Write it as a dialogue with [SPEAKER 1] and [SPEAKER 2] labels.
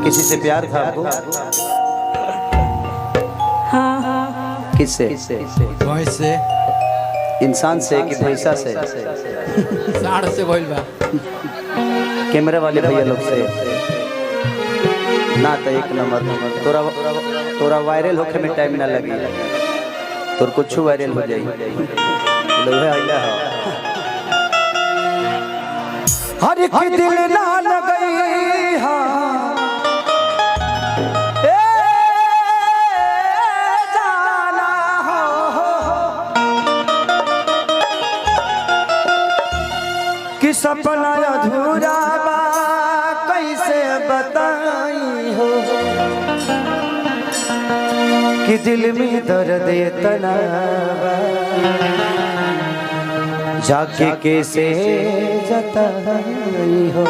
[SPEAKER 1] किसी से प्यार था आपको?
[SPEAKER 2] हाँ।
[SPEAKER 1] किससे?
[SPEAKER 3] भैंस से,
[SPEAKER 1] इंसान से कि भैंसा से?
[SPEAKER 3] साढ़ से भइल बा।
[SPEAKER 1] कैमरे वाले भैया लोग से ना तो एक नंबर। तोरा वायरल होके में टाइम ना लगी, तोर कुछ वायरल हो जाई। हर एक दिल ना लगई जाना हो कि सपना अधूरा बा कैसे बताई हो कि दिल में दर्द इतना बा जाके कैसे जताई हो।